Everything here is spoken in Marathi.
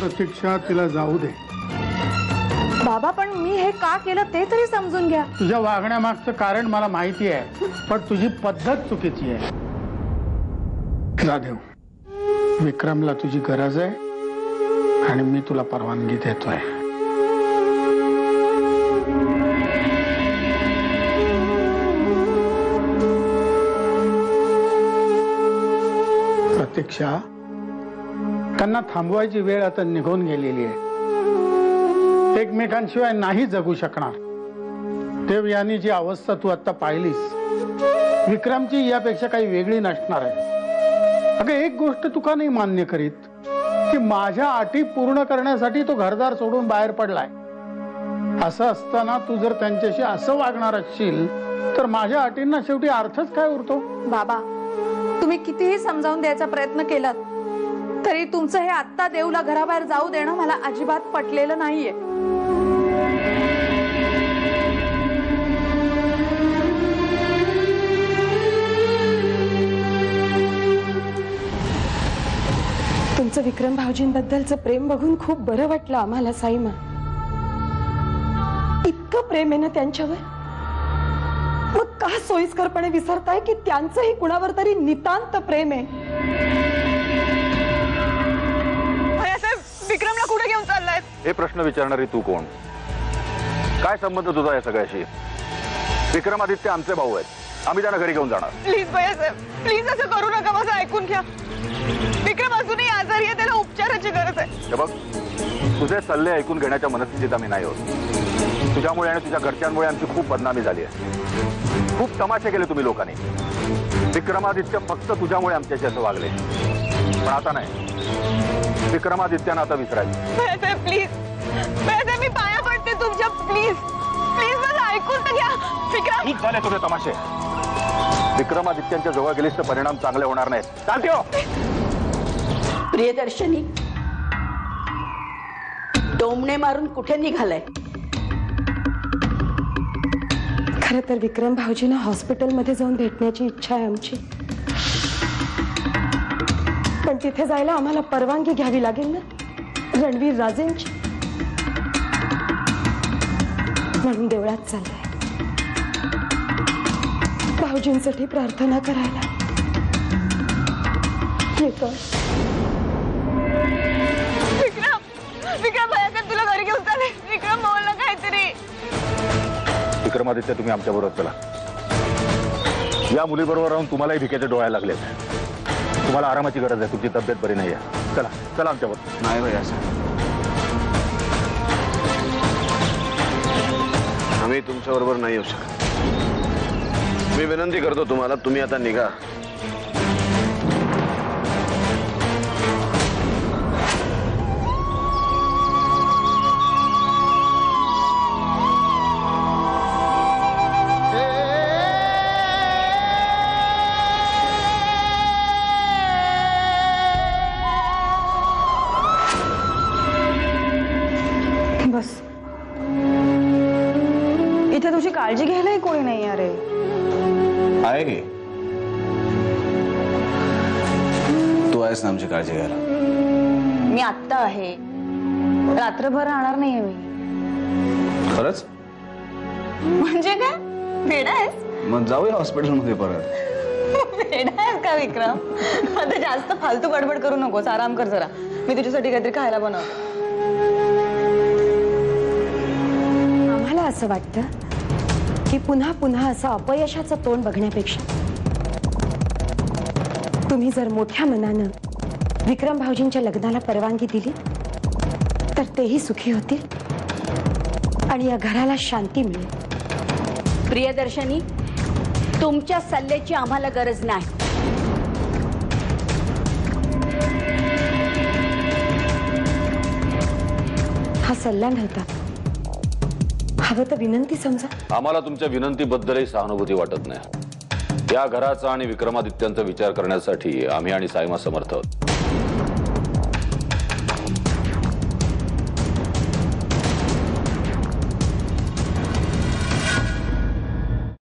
प्रतीक्षा तिला जाऊ दे. बाबा पण मी हे का केलं ते तरी समजून घ्या. तुझ्या वागण्यामागचं कारण मला माहिती आहे, पण तुझी पद्धत चुकीची आहे. जाधव, विक्रमला तुझी गरज आहे आणि मी तुला परवानगी देतोय. प्रतीक्षा, त्यांना थांबवायची वेळ आता निघून गेलेली आहे. एकमेकांशिवाय नाही जगू शकणार. देव यांनी जी अवस्था तू आता पाहिलीस, विक्रमची यापेक्षा काही वेगळी नसणार आहे. अगं, एक गोष्ट तू का नाही मान्य करीत की माझ्या अटी पूर्ण करण्यासाठी तो घरदार सोडून बाहेर पडलाय. असं असताना तू जर त्यांच्याशी असं वागणार असशील तर माझ्या अटींना शेवटी अर्थच काय उरतो. बाबा, तुम्ही कितीही समजावून द्यायचा प्रयत्न केलात तरी तुमचं हे आत्ता देवला घराबाहेर जाऊ देणं मला अजिबात पटलेलं नाहीये. तुमचं विक्रम भाऊजींबद्दलचं प्रेम बघून खूप बरं वाटलं आम्हाला साईमा. इतकं प्रेम आहे ना त्यांच्यावर, मग का सोयीस्करपणे विसरताय की त्यांचंही कुणावर तरी नितांत प्रेम आहे. विक्रमला कुठे घेऊन चाललाय हे प्रश्न विचारणारी तू कोण? काय संबंध तुझा या सगळ्याशी? विक्रमादित्य आमचे भाऊ आहेत, आम्ही त्यांना घरी घेऊन जाणार. प्लीज भैयासाहेब, प्लीज असं करू नका. माझं ऐकून घ्या. विक्रम अजूनही आजारी आहे, त्याला उपचाराची गरज आहे. हे बघ, तुझे सल्ले ऐकून घेण्याच्या मनस्थितीत आम्ही नाही आहोत. तुझ्यामुळे आणि तुझ्या घरच्यांमुळे आमची खूप बदनामी झाली आहे. खूप तमाशे केले तुम्ही लोकांनी. विक्रमादित्य फक्त तुझ्यामुळे आमच्याशी असं वागले, पण आता नाही. विक्रमादित्यानं आता विसरायचं. भैयासाहेब प्लीज, भैयासाहेब मी पाया पडते तुमच्या. प्लीज प्लीज मला ऐकून तर घ्या. विक्रम, खूप झाले तुझे तमाशे. विक्रमादित्यांच्या जवळ गेलीस तर परिणाम चांगले होणार नाहीत. चालते हो. प्रियदर्शनी, डोमणे मारून कुठे निघालाय? खरं तर विक्रम भाऊजींना हॉस्पिटलमध्ये जाऊन भेटण्याची इच्छा आहे आमची, पण तिथे जायला आम्हाला परवानगी घ्यावी लागेल ना रणवीर राजेंची. म्हणून देवळात चाललंय भाऊजींसाठी प्रार्थना करायला. येतो. विक्रम, विक्रम भैयासाहेब तुला घरी घेऊन चालेल. विक्रम बोल ना काहीतरी. विक्रमादित्य, तुम्ही आमच्या बरोबर चला. या मुलीबरोबर राहून तुम्हालाही भिकेचे डोळ्या लागलेत. तुम्हाला आरामाची गरज आहे, तुमची तब्येत बरी नाही आहे. चला चला आमच्याबरोबर. नाही भैया साहेब, आम्ही तुमच्या बरोबर नाही येऊ शकत. मी विनंती करतो तुम्हाला, तुम्ही आता निघा. बस, इथे तुझी काळजी घ्यायलाही कोणी नाही. अरे आहे की तू आहेस ना आमची काळजी घ्यायला. मी आत्ता आहे, रात्रभर राहणार नाहीये मी. खरंच? म्हणजे काय वेडा आहेस? मग जाऊया हॉस्पिटलमध्ये परत. वेडा आहेस का विक्रम? आता जास्त फालतू गडबड करू नकोस, आराम कर जरा. मी तुझ्यासाठी काहीतरी खायला बनवते. आम्हाला असं वाटतं की पुन्हा पुन्हा असं अपयशाचं तोंड बघण्यापेक्षा तुम्ही जर मोठ्या मनानं विक्रम भाऊजींच्या लग्नाला परवानगी दिली तर तेही सुखी होतील आणि या घराला शांती मिळेल. प्रियदर्शनी, तुमच्या सल्ल्याची आम्हाला गरज नाही. हा सल्ला नव्हता, हवं तर विनंती समजा. आम्हाला तुमच्या विनंतीबद्दलही सहानुभूती वाटत नाही. या घराचा आणि विक्रमादित्यांचा विचार करण्यासाठी आम्ही आणि सायमा समर्थ आहोत.